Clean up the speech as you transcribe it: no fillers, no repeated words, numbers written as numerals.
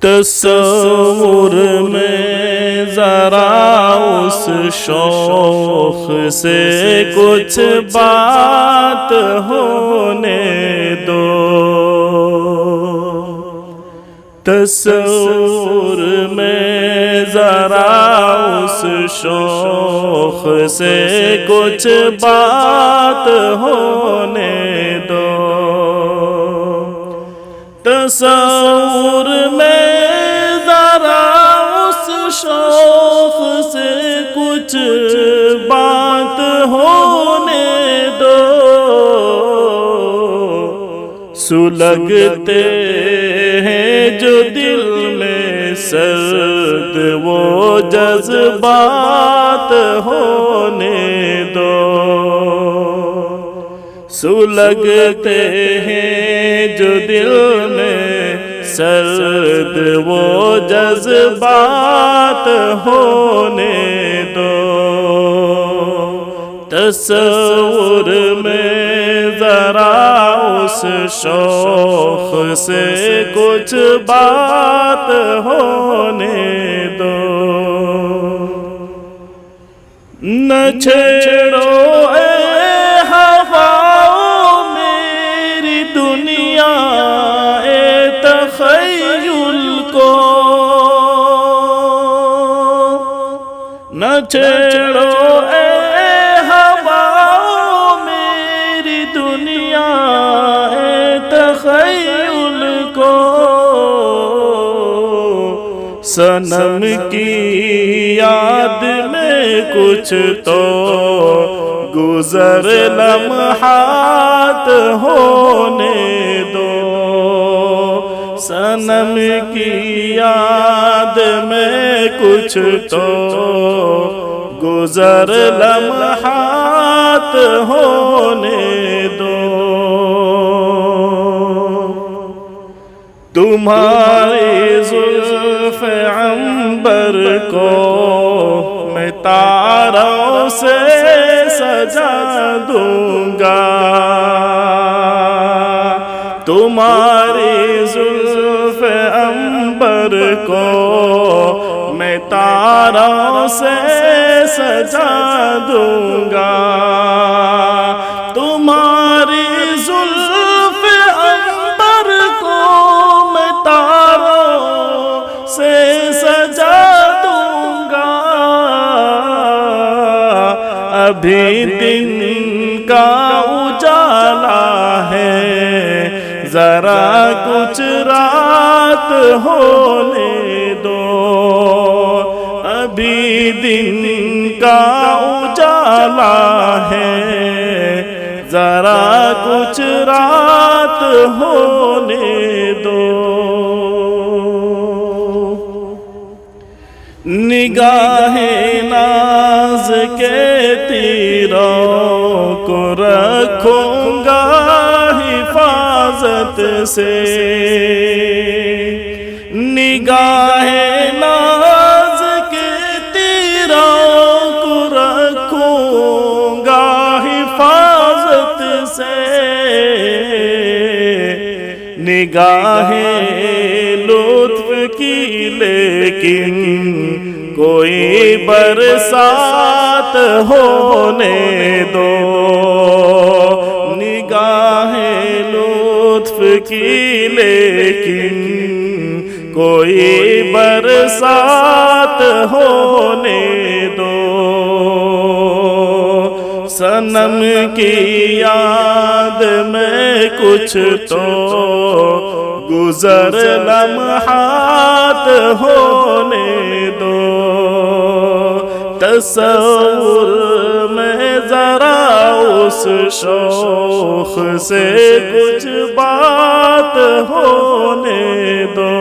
تصور میں ذرا اس شوق سے کچھ بات ہونے دو، تصور میں ذرا اس شوق سے کچھ بات ہونے دو، تصور میں ذرا اس شوق سے کچھ بات ہونے دو، سلگتے ہیں جو دل میں سرد وہ جذبات ہونے دو، سلگتے ہیں جو دل میں سرد وہ جذبات ہونے دو، تصور میں ذرا اس شوق سے کچھ بات ہونے دو، نہ چھیڑو نہ چھیڑو اے ہوا میری دنیا اے تخیل کو، صنم کی یاد میں کچھ تو گزر لمحات ہونے دو، صنم کی یاد میں کچھ تو گزر لمحات ہونے دو، تمہاری زلف عنبر کو میں تاروں سے سجا دوں گا، تمہاری زلف عنبر کو میں تاروں سے سجا دوں گا، تمہاری زلف عنبر کو میں تاروں سے سجا دوں گا، ابھی دن کا اجالا ہے ذرا کچھ رات ہونے دو، ابھی دن کا اجالا ہے ذرا کچھ رات ہونے دو، نگاہ ناز کے تیروں کو رکھوں گا حفاظت سے، نگاہ ناز کے تیروں کو رکھوں گا حفاظت سے، نگاہ لطف کی لیکن کوئی برسات ہونے دو، نگاہ لطف کی لیکن کوئی برسات ہونے دو، صنم کی یاد میں کچھ تو گزر لمحات ہونے دو، تصور میں ذرا اس شوق سے کچھ بات ہونے دو۔